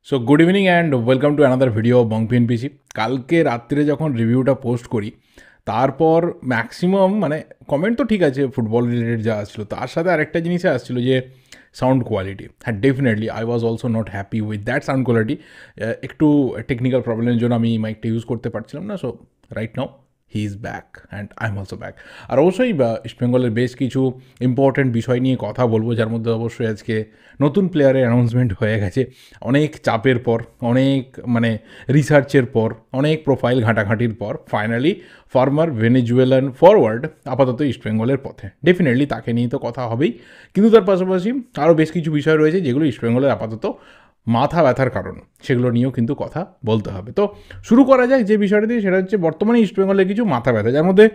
So good evening and welcome to another video of Bong PNPC. কালকে রাত্রে যখন রিভিউটা পোস্ট করি তারপর ম্যাক্সিমাম মানে কমেন্ট তো ঠিক আছে ফুটবল রিলেটেড যা আসছিলো, তার সাথে আরেকটা জিনিসে আসছিলো যে সাউন্ড কোয়ালিটি। হ্যাঁ, definitely I was also not happy with that sound quality. একটু টেকনিক্যাল প্রবলেমের জন্য আমি মাইকটা ইউজ করতে পারছিলাম না। So right now he is back and I am also back. আর অবশ্যই ইস্টবেঙ্গলের বেশ কিছু ইম্পর্টেন্ট বিষয় নিয়ে কথা বলবো, যার মধ্যে অবশ্যই আজকে নতুন প্লেয়ারের অ্যানাউন্সমেন্ট হয়ে গেছে। অনেক চাপের পর, অনেক রিসার্চের পর, অনেক প্রোফাইল ঘাঁটাঘাঁটির পর ফাইনালি ফর্মার ভেনেজুয়েলান ফরওয়ার্ড আপাতত ইস্টবেঙ্গলের পথে। ডেফিনেটলি তাকে নিয়ে তো কথা হবেই, কিন্তু তার পাশাপাশি আরও বেশ কিছু বিষয় রয়েছে যেগুলো ইস্টবেঙ্গলের আপাতত মাথা ব্যথার কারণ, সেগুলো নিয়েও কিন্তু কথা বলতে হবে। তো শুরু করা যায় যে বিষয়টা দিয়ে, সেটা হচ্ছে বর্তমানে ইস্টবেঙ্গলের কিছু মাথা ব্যথা, যার মধ্যে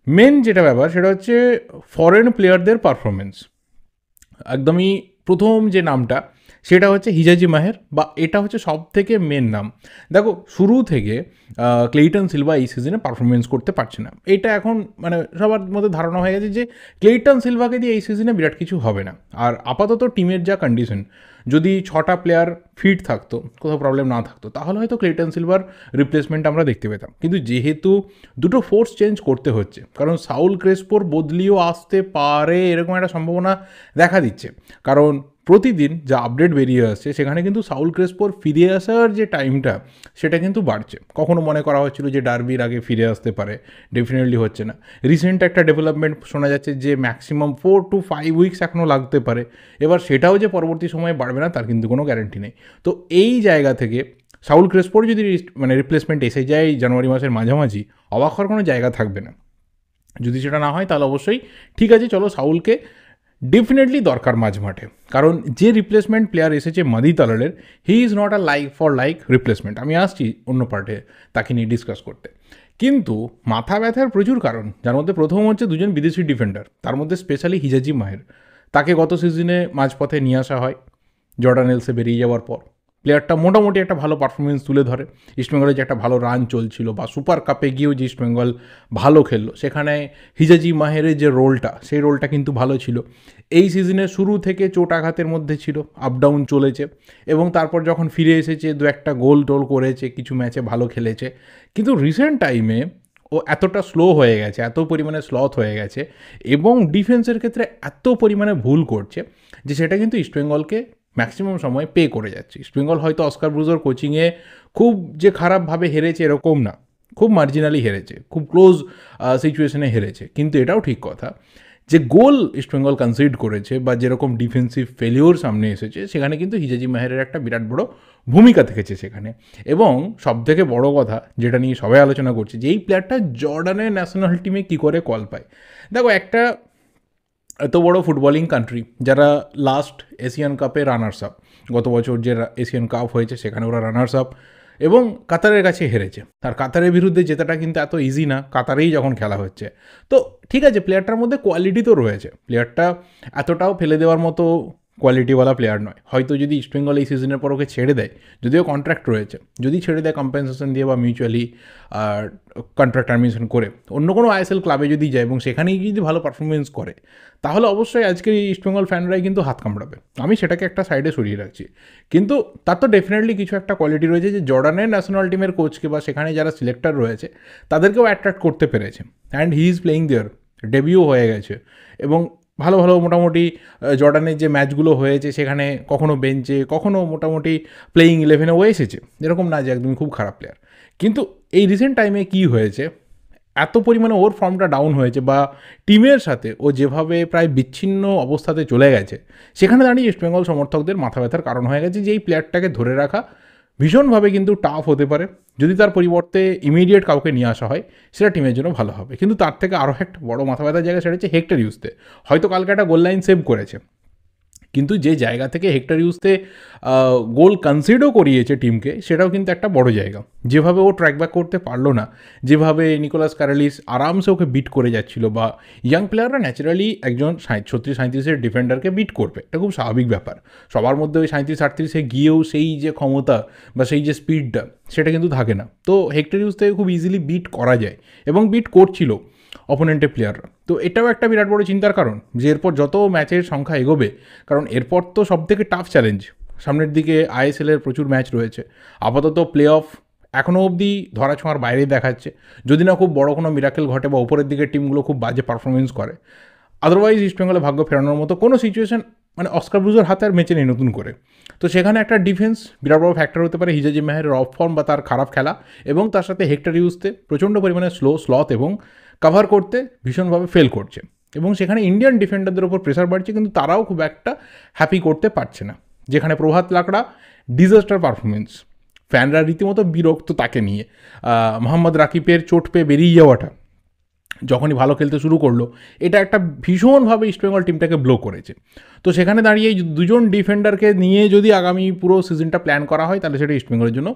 মেন যেটা ব্যাপার সেটা হচ্ছে ফরেন প্লেয়ারদের পারফরমেন্স। একদমই প্রথম যে নামটা সেটা হচ্ছে হিজাজি মাহের, বা এটা হচ্ছে সব থেকে মেন নাম। দেখো, শুরু থেকে ক্লেইটন সিলভা এই সিজনে পারফরমেন্স করতে পারছে না। এটা এখন সবার মধ্যে ধারণা হয়ে গেছে যে ক্লেইটন সিলভাকে দিয়ে এই সিজনে বিরাট কিছু হবে না। আর আপাতত টিমের যা কন্ডিশন, যদি 6টা প্লেয়ার ফিট থাকতো, কোথাও প্রবলেম না থাকতো, তাহলে হয়তো ক্লেইটন সিলভার রিপ্লেসমেন্ট আমরা দেখতে পেতাম। কিন্তু যেহেতু দুটো ফোর্স চেঞ্জ করতে হচ্ছে, কারণ সাউল ক্রেসপোর বদলিও আসতে পারে এরকম একটা সম্ভাবনা দেখা দিচ্ছে। কারণ প্রতিদিন যা আপডেট বেরিয়ে আসছে সেখানে কিন্তু সাউল ক্রেসপোর ফিরে আসার যে টাইমটা সেটা কিন্তু বাড়ছে। কখনো মনে করা হচ্ছিল যে ডার্বির আগে ফিরে আসতে পারে, ডেফিনেটলি হচ্ছে না। রিসেন্ট একটা ডেভেলপমেন্ট শোনা যাচ্ছে যে ম্যাক্সিমাম 4 to 5 উইকস এখনও লাগতে পারে। এবার সেটাও যে পরবর্তী সময়ে বাড়বে না তার কিন্তু কোনো গ্যারান্টি নেই। তো এই জায়গা থেকে সাউল ক্রেসপোর যদি রিপ্লেসমেন্ট এসে যায় জানুয়ারি মাসের মাঝামাঝি, অবাক হওয়ার কোনো জায়গা থাকবে না। যদি সেটা না হয় তাহলে অবশ্যই ঠিক আছে, চলো সাউলকে ডেফিনেটলি দরকার মাঝ মাঠে। কারণ যে রিপ্লেসমেন্ট প্লেয়ার এসেছে মাদি তালালের, he is not a like for like replacement. আমি আসছি অন্য পার্টে তাকে নিয়ে ডিসকাস করতে। কিন্তু মাথা ব্যথার প্রচুর কারণ, যার মধ্যে প্রথম হচ্ছে দুজন বিদেশি ডিফেন্ডার, তার মধ্যে স্পেশালি হিজাজি মাহের। তাকে গত সিজনে মাঝপথে নিয়ে আসা হয় জর্ডান এলসে বেরিয়ে যাওয়ার পর। প্লেয়ারটা মোটামুটি একটা ভালো পারফরমেন্স তুলে ধরে। ইস্টবেঙ্গলের যে একটা ভালো রান চলছিল, বা সুপার কাপে গিয়েও যে ইস্টবেঙ্গল ভালো খেললো, সেখানে হিজাজি মাহেরের যে রোলটা, সেই রোলটা কিন্তু ভালো ছিল। এই সিজনের শুরু থেকে চোট আঘাতের মধ্যে ছিল, আপ ডাউন চলেছে, এবং তারপর যখন ফিরে এসেছে দু একটা গোল টোল করেছে, কিছু ম্যাচে ভালো খেলেছে। কিন্তু রিসেন্ট টাইমে ও এতটা স্লো হয়ে গেছে, এত পরিমাণে স্লথ হয়ে গেছে, এবং ডিফেন্সের ক্ষেত্রে এত পরিমাণে ভুল করছে যে সেটা কিন্তু ইস্টবেঙ্গলকে ম্যাক্সিমাম সময় পে করে যাচ্ছে। ইস্টবেঙ্গল হয়তো অস্কার ব্রুজোর কোচিংয়ে খুব যে খারাপভাবে হেরেছে এরকম না, খুব মার্জিনালি হেরেছে, খুব ক্লোজ সিচুয়েশনে হেরেছে। কিন্তু এটাও ঠিক কথা যে গোল ইস্টবেঙ্গল কনসিড করেছে, বা যেরকম ডিফেন্সিভ ফেলিওর সামনে এসেছে, সেখানে কিন্তু হিজাজি মাহেরের একটা বিরাট বড় ভূমিকা থেকেছে সেখানে। এবং সবথেকে বড় কথা যেটা নিয়ে সবাই আলোচনা করছে, যে এই প্লেয়ারটা জর্ডানের ন্যাশনাল টিমে কী করে কল পায়। দেখো, একটা এত বড় ফুটবলিং কান্ট্রি, যারা লাস্ট এশিয়ান কাপে রানার্স আপ, গত বছর যে এশিয়ান কাপ হয়েছে সেখানে ওরা রানার্স আপ, এবং কাতারের কাছে হেরেছে। আর কাতারের বিরুদ্ধে জেতাটা কিন্তু এত ইজি না, কাতারেই যখন খেলা হচ্ছে। তো ঠিক আছে, প্লেয়ারটার মধ্যে কোয়ালিটি তো রয়েছে, প্লেয়ারটা এতটাও ফেলে দেওয়ার মতো কোয়ালিটিওয়ালা প্লেয়ার নয়। হয়তো যদি ইস্টবেঙ্গল এই সিজনের পর ওকে ছেড়ে দেয়, যদিও কন্ট্রাক্ট রয়েছে, যদি ছেড়ে দেয় কম্পেনসেশন দিয়ে বা মিউচুয়ালি কন্ট্রাক্ট টার্মিনেশন করে অন্য কোনো আইএসএল ক্লাবে যদি যায় এবং সেখানেই যদি ভালো পারফরমেন্স করে, তাহলে অবশ্যই আজকের এই ইস্টবেঙ্গল ফ্যানরাই কিন্তু হাত কামড়াবে। আমি সেটাকে একটা সাইডে সরিয়ে রাখছি। কিন্তু তার তো ডেফিনেটলি কিছু একটা কোয়ালিটি রয়েছে, যে জর্ডানের ন্যাশনাল টিমের কোচকে বা সেখানে যারা সিলেক্টর রয়েছে তাদেরকেও অ্যাট্রাক্ট করতে পেরেছে। And he is playing there, debut হয়ে গেছে, এবং ভালো ভালো মোটামুটি জর্ডানের যে ম্যাচগুলো হয়েছে সেখানে কখনও বেঞ্চে, কখনও মোটামুটি প্লেয়িং 11-এও এসেছে। এরকম না যে একদমই খুব খারাপ প্লেয়ার। কিন্তু এই রিসেন্ট টাইমে কী হয়েছে, এত পরিমাণে ওর ফর্মটা ডাউন হয়েছে, বা টিমের সাথে ও যেভাবে প্রায় বিচ্ছিন্ন অবস্থাতে চলে গেছে, সেখানে দাঁড়িয়ে ইস্টবেঙ্গল সমর্থকদের মাথা ব্যথার কারণ হয়ে গেছে যে এই প্লেয়ারটাকে ধরে রাখা ভীষণভাবে কিন্তু টাফ হতে পারে। যদি তার পরিবর্তে ইমিডিয়েট কাউকে নিয়ে আসা হয়, সেটা টিমের জন্য ভালো হবে। কিন্তু তার থেকে আরও একটা বড় মাথা ব্যথার জায়গা, সেটা হচ্ছে হেক্টর ইউজতে। হয়তো কালকে একটা গোল লাইন সেভ করেছে, কিন্তু যে জায়গা থেকে হেক্টর ইউজতে গোল কনসিডও করিয়েছে টিমকে, সেটাও কিন্তু একটা বড় জায়গা। যেভাবে ও ট্র্যাক ব্যাক করতে পারলো না, যেভাবে নিকোলাস কারালিস আরামসে ওকে বিট করে যাচ্ছিল, বা ইয়াং প্লেয়াররা ন্যাচারালি একজন 36-37-এর ডিফেন্ডারকে বিট করবে, এটা খুব স্বাভাবিক ব্যাপার। সবার মধ্যে ওই 37-38-এ গিয়েও সেই যে ক্ষমতা বা সেই যে স্পিডটা, সেটা কিন্তু থাকে না। তো হেক্টর ইউজ থেকে খুব ইজিলি বিট করা যায়, এবং বিট করছিল অপোনেন্টের প্লেয়াররা। তো এটাও একটা বিরাট বড় চিন্তার কারণ, যে এরপর যত ম্যাচের সংখ্যা এগোবে, কারণ এরপর তো সবথেকে টাফ চ্যালেঞ্জ সামনের দিকে আইএসএলের প্রচুর ম্যাচ রয়েছে, আপাতত প্লে অফ এখনও অবধি ধরাছোঁয়ার বাইরেই দেখাচ্ছে, যদি না খুব বড় কোনো মিরাকেল ঘটে বা উপরের দিকের টিমগুলো খুব বাজে পারফরমেন্স করে। আদারওয়াইজ ইস্টবেঙ্গলে ভাগ্য ফেরানোর মতো কোনো সিচুয়েশন মানে অস্কার ব্রুজের হাতে আর মেচে নেই নতুন করে। তো সেখানে একটা ডিফেন্স বিরাট বড় ফ্যাক্টর হতে পারে, হিজাজি মাহেরের অফ ফর্ম বা তার খারাপ খেলা, এবং তার সাথে হেক্টর ইউজতে প্রচণ্ড পরিমাণে স্লথ এবং কাভার করতে ভীষণভাবে ফেল করছে, এবং সেখানে ইন্ডিয়ান ডিফেন্ডারদের ওপর প্রেশার বাড়ছে, কিন্তু তারাও খুব একটা হ্যাপি করতে পারছে না। যেখানে প্রভাত লাকড়া ডিজাস্টার পারফরমেন্স, ফ্যানরা রীতিমতো বিরক্ত তাকে নিয়ে। মোহাম্মদ রাকিবের চোট পেয়ে বেরিয়ে যাওয়াটা, যখনই ভালো খেলতে শুরু করলো, এটা একটা ভীষণভাবে ইস্টবেঙ্গল টিমটাকে ব্লো করেছে। তো সেখানে দাঁড়িয়ে এই দুজন ডিফেন্ডারকে নিয়ে যদি আগামী পুরো সিজনটা প্ল্যান করা হয়, তাহলে সেটা ইস্টবেঙ্গলের জন্য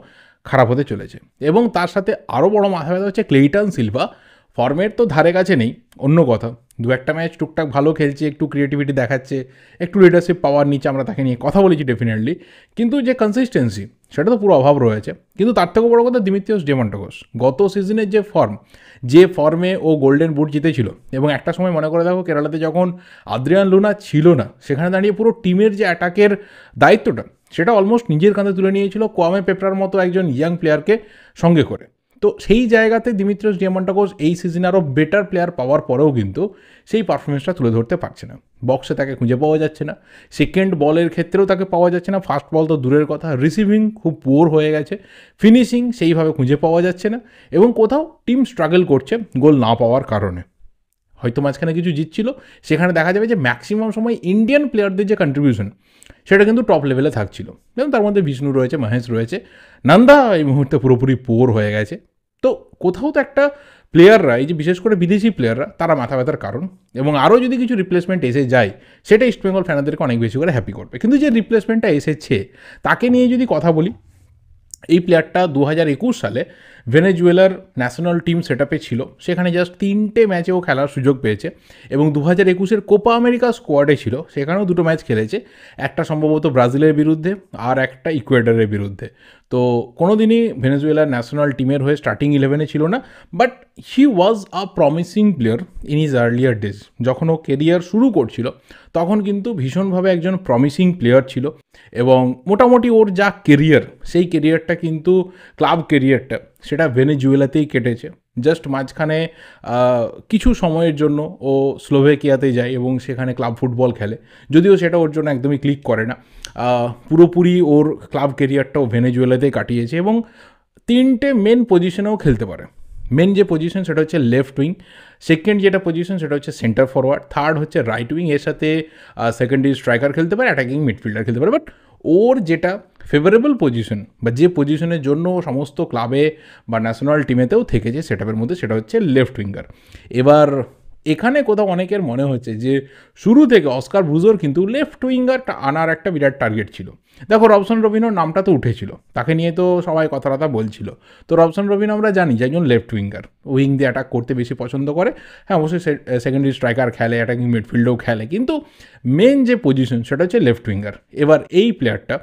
খারাপ হতে চলেছে। এবং তার সাথে আরও বড় মাথা ব্যথা হচ্ছে ক্লেইটন সিলভা ফর্মের তো ধারে কাছে নেই, অন্য কথা, দু একটা ম্যাচ টুকটাক ভালো খেলছে, একটু ক্রিয়েটিভিটি দেখাচ্ছে, একটু লিডারশিপ পাওয়ার নিচে আমরা তাকে নিয়ে কথা বলেছি ডেফিনেটলি, কিন্তু যে কনসিস্টেন্সি সেটা তো পুরো অভাব রয়েছে। কিন্তু তার থেকেও বড় কথা দিমিত্রিওস ডিমান্টাকোস গত সিজনের যে ফর্মে ও গোল্ডেন বুট জিতেছিল, এবং একটা সময় মনে করে দেখো কেরালাতে যখন আদ্রিয়ান লুনা ছিল না, সেখানে দাঁড়িয়ে পুরো টিমের যে অ্যাটাকের দায়িত্বটা সেটা অলমোস্ট নিজের কাঁধে তুলে নিয়েছিল কোয়ামে পেপ্রার মতো একজন ইয়াং প্লেয়ারকে সঙ্গে করে। তো সেই জায়গাতে দিমিত্রিওস ডিমান্টাকোস এই সিজনে আরও বেটার প্লেয়ার পাওয়ার পরেও কিন্তু সেই পারফরমেন্সটা তুলে ধরতে পারছে না। বক্সে তাকে খুঁজে পাওয়া যাচ্ছে না, সেকেন্ড বলের ক্ষেত্রেও তাকে পাওয়া যাচ্ছে না, ফার্স্ট বল তো দূরের কথা, রিসিভিং খুব পুয়ার হয়ে গেছে, ফিনিশিং সেইভাবে খুঁজে পাওয়া যাচ্ছে না, এবং কোথাও টিম স্ট্রাগল করছে গোল না পাওয়ার কারণে। হয়তো মাঝখানে কিছু জিতছিল, সেখানে দেখা যাবে যে ম্যাক্সিমাম সময় ইন্ডিয়ান প্লেয়ারদের যে কন্ট্রিবিউশন সেটা কিন্তু টপ লেভেলে থাকছিল, যেমন তার মধ্যে বিষ্ণু রয়েছে, মহেশ রয়েছে, নন্দা এই মুহূর্তে পুরোপুরি পোর হয়ে গেছে। তো কোথাও তো একটা প্লেয়াররা, এই যে বিশেষ করে বিদেশি প্লেয়াররা, তারা মাথা ব্যথার কারণ, এবং আরও যদি কিছু রিপ্লেসমেন্ট এসে যায় সেটা ইস্টবেঙ্গল ফ্যানারদেরকে অনেক বেশি করে হ্যাপি করবে। কিন্তু যে রিপ্লেসমেন্টটা এসেছে তাকে নিয়ে যদি কথা বলি, এই প্লেয়ারটা 2021 সালে ভেনেজুয়েলার ন্যাশনাল টিম সেট আপে ছিল, সেখানে জাস্ট 3টে ম্যাচেও খেলার সুযোগ পেয়েছে, এবং 2021-এর কোপা আমেরিকা স্কোয়াডে ছিল, সেখানেও 2টো ম্যাচ খেলেছে, একটা সম্ভবত ব্রাজিলের বিরুদ্ধে আর একটা ইকুয়েডরের বিরুদ্ধে। তো কোনো দিনই ভেনেজুয়েলার ন্যাশনাল টিমের হয়ে স্টার্টিং 11-এ ছিল না, but he was a promising player in his earlier days. যখন ও কেরিয়ার শুরু করছিল তখন কিন্তু ভীষণভাবে একজন প্রমিসিং প্লেয়ার ছিল, এবং মোটামুটি ওর যা কেরিয়ার, সেই কেরিয়ারটা কিন্তু ক্লাব কেরিয়ারটা সেটা ভেনেজুয়েলাতেই কেটেছে। জাস্ট মাঝখানে কিছু সময়ের জন্য ও স্লোভেকিয়াতে যায় এবং সেখানে ক্লাব ফুটবল খেলে, যদিও সেটা ওর জন্য একদমই ক্লিক করে না। পুরোপুরি ওর ক্লাব কেরিয়ারটাও ভেনেজুয়েলাতেই কাটিয়েছে, এবং 3টে মেন পজিশনেও খেলতে পারে। মেন যে পজিশন সেটা হচ্ছে লেফট উইং, সেকেন্ড যেটা পজিশন সেটা হচ্ছে সেন্টার ফরওয়ার্ড, থার্ড হচ্ছে রাইট উইং, এর সাথে সেকেন্ডারি স্ট্রাইকার খেলতে পারে, অ্যাটাকিং মিডফিল্ডার খেলতে পারে। বাট ওর যেটা ফেভারেবল পজিশন বা যে পজিশনের জন্য সমস্ত ক্লাবে বা ন্যাশনাল টিমেতেও থেকেছে সেটাপের মধ্যে, সেটা হচ্ছে লেফট উইঙ্গার। এবার এখানে কোথাও অনেকের মনে হচ্ছে যে শুরু থেকে অস্কার ব্রুজোর কিন্তু লেফট উইঙ্গারটা আনার একটা বিরাট টার্গেট ছিল। দেখো রবসন রবিনোর নামটা তো উঠেছিল, তাকে নিয়ে তো সবাই কথাবার্তা বলছিল। তো রবসন রবিনো আমরা জানি যে একজন লেফট উইঙ্গার, উইং দিয়ে অ্যাটাক করতে বেশি পছন্দ করে। হ্যাঁ, অবশ্যই সেকেন্ডারি স্ট্রাইকার খেলে, অ্যাটাকিং মিডফিল্ডেও খেলে, কিন্তু মেন যে পজিশন সেটা হচ্ছে লেফট উইঙ্গার। এবার এই প্লেয়ারটা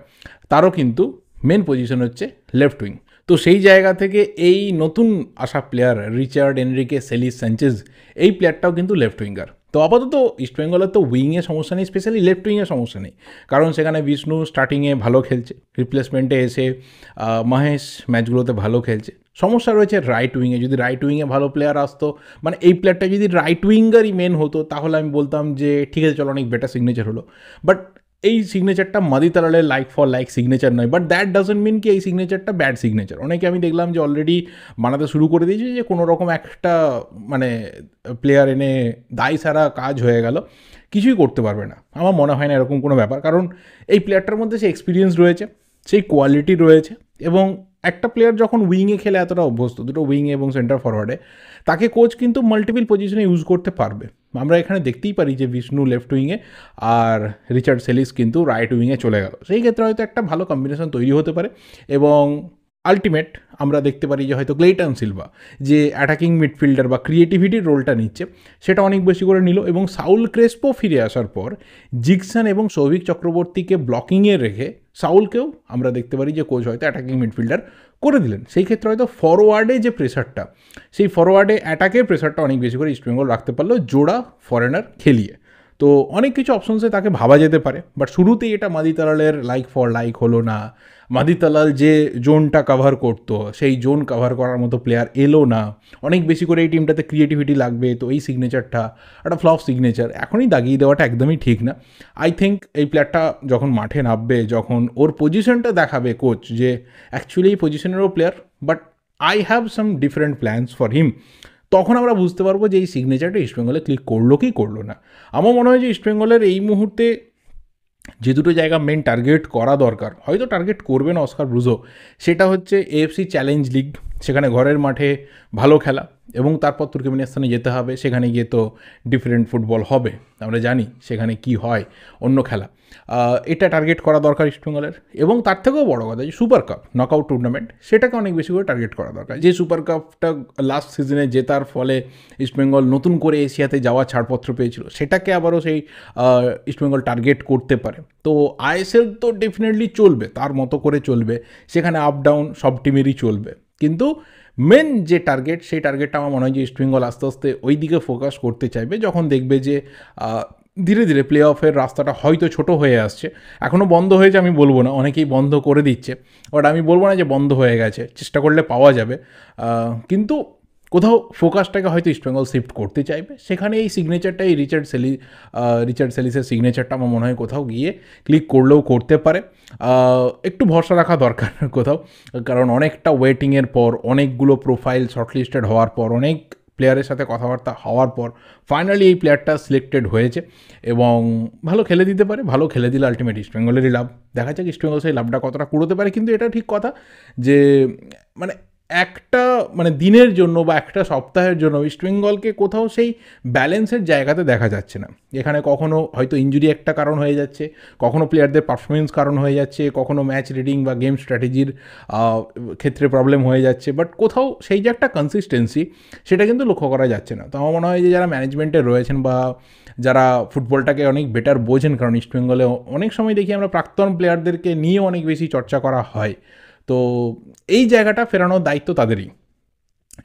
তারও কিন্তু মেন পজিশন হচ্ছে লেফট উইং। তো সেই জায়গা থেকে এই নতুন আসা প্লেয়ার রিচার্ড এনরিকে সেলিস স্যাঞ্চেজ, এই প্লেয়ারটাও কিন্তু লেফট উইঙ্গার। তো আপাতত ইস্টবেঙ্গলের তো উইংয়ে সমস্যা নেই, স্পেশালি লেফট উইংয়ে সমস্যা নেই, কারণ সেখানে বিষ্ণু স্টার্টিংয়ে ভালো খেলছে, রিপ্লেসমেন্টে এসে মহেশ ম্যাচগুলোতে ভালো খেলছে। সমস্যা রয়েছে রাইট উইংয়ে, যদি রাইট উইংয়ে ভালো প্লেয়ার আসতো, মানে এই প্লেয়ারটা যদি রাইট উইঙ্গারই মেন হতো, তাহলে আমি বলতাম যে ঠিক আছে চলো অনেক বেটার সিগনেচার হলো। বাট এই সিগনেচারটা মাদি তালালের লাইক ফর লাইক সিগনেচার নয়, বাট দ্যাট ডাজন্ট মিন কি এই সিগনেচারটা ব্যাড সিগনেচার। অনেকে আমি দেখলাম যে অলরেডি বানাতে শুরু করে দিয়েছে যে কোনো রকম একটা মানে প্লেয়ার এনে দায় সারা কাজ হয়ে গেল, কিছুই করতে পারবে না। আমার মনে হয় না এরকম কোনো ব্যাপার, কারণ এই প্লেয়ারটার মধ্যে সেই এক্সপিরিয়েন্স রয়েছে, সেই কোয়ালিটি রয়েছে, এবং একটা প্লেয়ার যখন উইংয়ে খেলে এতটা অভ্যস্ত, দুটো উইংয়ে এবং সেন্টার ফরওয়ার্ডে, তাকে কোচ কিন্তু মাল্টিপল পজিশনে ইউজ করতে পারবে। আমরা এখানে দেখতেই পারি যে বিষ্ণু লেফট উইংয়ে আর রিচার্ড সেলিস কিন্তু রাইট উইংয়ে চলে গেল, সেই ক্ষেত্রে হয়তো একটা ভালো কম্বিনেশন তৈরি হতে পারে। এবং আলটিমেট আমরা দেখতে পারি যে হয়তো ক্লেইটন সিলভা যে অ্যাটাকিং মিডফিল্ডার বা ক্রিয়েটিভিটির রোলটা নিচ্ছে সেটা অনেক বেশি করে নিল, এবং সাউল ক্রেসপো ফিরে আসার পর জিকসন এবং সৌভিক চক্রবর্তীকে ব্লকিংয়ে রেখে সাউলকেও আমরা দেখতে পারি যে কোচ হয়তো অ্যাটাকিং মিডফিল্ডার করে দিলেন। সেই ক্ষেত্রে হয়তো ফরওয়ার্ডে যে প্রেশারটা, সেই ফরওয়ার্ডে অ্যাটাকের প্রেশারটা অনেক বেশি করে ইস্টবেঙ্গল রাখতে পারলো জোড়া ফরেনার খেলিয়ে। তো অনেক কিছু অপশনসে তাকে ভাবা যেতে পারে, বাট শুরুতেই এটা মাদিতালালের লাইক ফর লাইক হলো না। মাদিতালাল যে জোনটা কভার করতো সেই জোন কভার করার মতো প্লেয়ার এলো না। অনেক বেশি করে এই টিমটাতে ক্রিয়েটিভিটি লাগবে, তো এই সিগনেচারটা একটা ফ্লপ সিগনেচার এখনই দাগিয়ে দেওয়াটা একদমই ঠিক না। আই থিঙ্ক এই প্লেয়ারটা যখন মাঠে নামবে, যখন ওর পজিশনটা দেখাবে কোচ যে অ্যাকচুয়ালি এই পজিশনেরও player, but I have some different plans for him, তখন আমরা বুঝতে পারবো যে এই সিগনেচারটা ইস্টবেঙ্গলে ক্লিক করলো কি করলো না। আমার মনে হয় যে ইস্টবেঙ্গলের এই মুহূর্তে যে দুটো জায়গা মেন টার্গেট করা দরকার, হয়তো টার্গেট করবেন অস্কার ব্রুজো, সেটা হচ্ছে এএফসি চ্যালেঞ্জ লিগ, সেখানে ঘরের মাঠে ভালো খেলা, এবং তারপর তুর্কমেনিস্তানে যেতে হবে, সেখানে গিয়ে তো ডিফারেন্ট ফুটবল হবে, আমরা জানি সেখানে কি হয় অন্য খেলা। এটা টার্গেট করা দরকার ইস্টবেঙ্গলের, এবং তার থেকেও বড় কথা যে সুপার কাপ নকআউট টুর্নামেন্ট, সেটাকে অনেক বেশি করে টার্গেট করা দরকার। যে সুপার কাপটা লাস্ট সিজনে জেতার ফলে ইস্টবেঙ্গল নতুন করে এশিয়াতে যাওয়ার ছাড়পত্র পেয়েছিল, সেটাকে আবারও সেই ইস্টবেঙ্গল টার্গেট করতে পারে। তো আইএসএল তো ডেফিনেটলি চলবে, তার মতো করে চলবে, সেখানে আপ ডাউন সব টিমেরই চলবে, কিন্তু মেন যে টার্গেট, সেই টার্গেটটা আমার মনে হয় যে ইস্টবেঙ্গল আস্তে আস্তে ওই দিকে ফোকাস করতে চাইবে, যখন দেখবে যে ধীরে ধীরে প্লে অফের রাস্তাটা হয়তো ছোট হয়ে আসছে। এখনও বন্ধ হয়েছে আমি বলবো না, অনেকেই বন্ধ করে দিচ্ছে, বাট আমি বলবো না যে বন্ধ হয়ে গেছে, চেষ্টা করলে পাওয়া যাবে। কিন্তু কোথাও ফোকাসটাকে হয়তো ইস্টবেঙ্গল শিফট করতে চাইবে, সেখানে এই সিগনেচারটা, এই রিচার্ড সেলিসের সিগনেচারটা আমার মনে হয় কোথাও গিয়ে ক্লিক করলেও করতে পারে। একটু ভরসা রাখা দরকার কোথাও, কারণ অনেকটা ওয়েটিংয়ের পর, অনেকগুলো প্রোফাইল শর্টলিস্টেড হওয়ার পর, অনেক প্লেয়ারের সাথে কথাবার্তা হওয়ার পর ফাইনালি এই প্লেয়ারটা সিলেক্টেড হয়েছে, এবং ভালো খেলে দিতে পারে। ভালো খেলে দিলে আলটিমেট ইস্টবেঙ্গলেরই লাভ। দেখা যাক ইস্টবেঙ্গল সেই লাভটা কতটা কুড়োতে পারে, কিন্তু এটা ঠিক কথা যে মানে একটা দিনের জন্য বা একটা সপ্তাহের জন্য ইস্টবেঙ্গলকে কোথাও সেই ব্যালেন্সের জায়গাতে দেখা যাচ্ছে না। এখানে কখনও হয়তো ইঞ্জুরি একটা কারণ হয়ে যাচ্ছে, কখনও প্লেয়ারদের পারফরমেন্স কারণ হয়ে যাচ্ছে, কখনও ম্যাচ রিডিং বা গেম স্ট্র্যাটেজির ক্ষেত্রে প্রবলেম হয়ে যাচ্ছে, বাট কোথাও সেই যে একটা কনসিস্টেন্সি, সেটা কিন্তু লক্ষ্য করা যাচ্ছে না। তো আমার মনে হয় যে যারা ম্যানেজমেন্টে রয়েছেন বা যারা ফুটবলটাকে অনেক বেটার বোঝেন, কারণ ইস্টবেঙ্গলে অনেক সময় দেখি আমরা প্রাক্তন প্লেয়ারদেরকে নিয়ে অনেক বেশি চর্চা করা হয়, তো এই জায়গাটা ফেরানোর দায়িত্ব তাদেরই,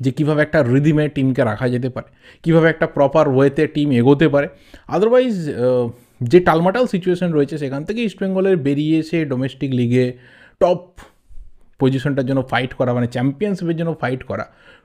যে কীভাবে একটা রিদিমে টিমকে রাখা যেতে পারে, কীভাবে একটা প্রপার ওয়েতে টিম এগোতে পারে। আদারওয়াইজ যে টালমাটাল সিচুয়েশন রয়েছে, সেখান থেকে ইস্টবেঙ্গলের বেরিয়ে এসে ডোমেস্টিক লিগে টপ পজিশনটার জন্য ফাইট করা, চ্যাম্পিয়নশিপের জন্য ফাইট করা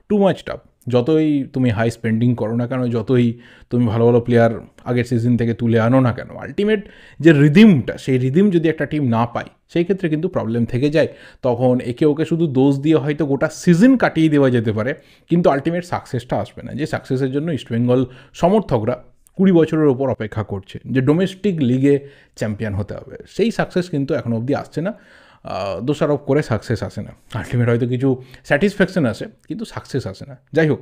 টু মাচ টাফ। যতই তুমি হাই স্পেন্ডিং করো না কেন, যতই তুমি ভালো ভালো প্লেয়ার আগের সিজন থেকে তুলে আনো না কেন, আলটিমেট যে রিদিমটা, সেই রিদিম যদি একটা টিম না পায়, সেই ক্ষেত্রে কিন্তু প্রবলেম থেকে যায়। তখন একে ওকে শুধু দোষ দিয়ে হয়তো গোটা সিজন কাটিয়ে দেওয়া যেতে পারে, কিন্তু আলটিমেট সাকসেসটা আসবে না। যে সাকসেসের জন্য ইস্টবেঙ্গল সমর্থকরা 20 বছরের ওপর অপেক্ষা করছে, যে ডোমেস্টিক লিগে চ্যাম্পিয়ন হতে হবে, সেই সাকসেস কিন্তু এখনও অবধি আসছে না। দোষারোপ করে সাকসেস আসে না, আলটিমেট হয়তো কিছু স্যাটিসফ্যাকশন আসে, কিন্তু সাকসেস আসে না। যাই হোক,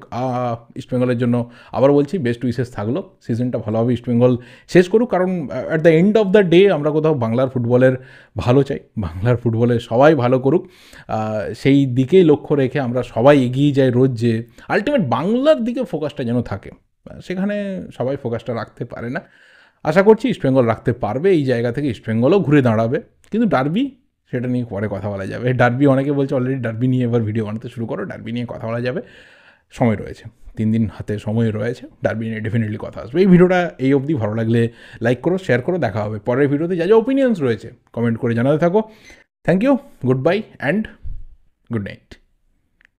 ইস্টবেঙ্গলের জন্য আবার বলছি বেস্ট উইসেস থাকলো, সিজনটা ভালোভাবে ইস্টবেঙ্গল শেষ করুক, কারণ at the end of the day আমরা কোথাও বাংলার ফুটবলের ভালো চাই, বাংলার ফুটবলে সবাই ভালো করুক, সেই দিকেই লক্ষ্য রেখে আমরা সবাই এগিয়ে যাই রোজ, যে আলটিমেট বাংলার দিকে ফোকাসটা যেন থাকে। সেখানে সবাই ফোকাসটা রাখতে পারে না, আশা করছি ইস্টবেঙ্গল রাখতে পারবে। এই জায়গা থেকে ইস্টবেঙ্গলও ঘুরে দাঁড়াবে, কিন্তু ডার্বি সেটা নিয়ে পরে কথা বলা যাবে। ডার্বি অনেকে বলছে অলরেডি ডার্বি নিয়ে এবার ভিডিও বানাতে শুরু করো, ডার্বি নিয়ে কথা বলা যাবে, সময় রয়েছে, 3 দিন হাতে সময় রয়েছে, ডার্বি নিয়ে ডেফিনেটলি কথা আসবে। এই ভিডিওটা এই অবধি ভালো লাগলে লাইক করো, শেয়ার করো, দেখা হবে পরের ভিডিওতে। যা যা ওপিনিয়ন্স রয়েছে কমেন্ট করে জানাতে থাকো। Thank you, goodbye and good night.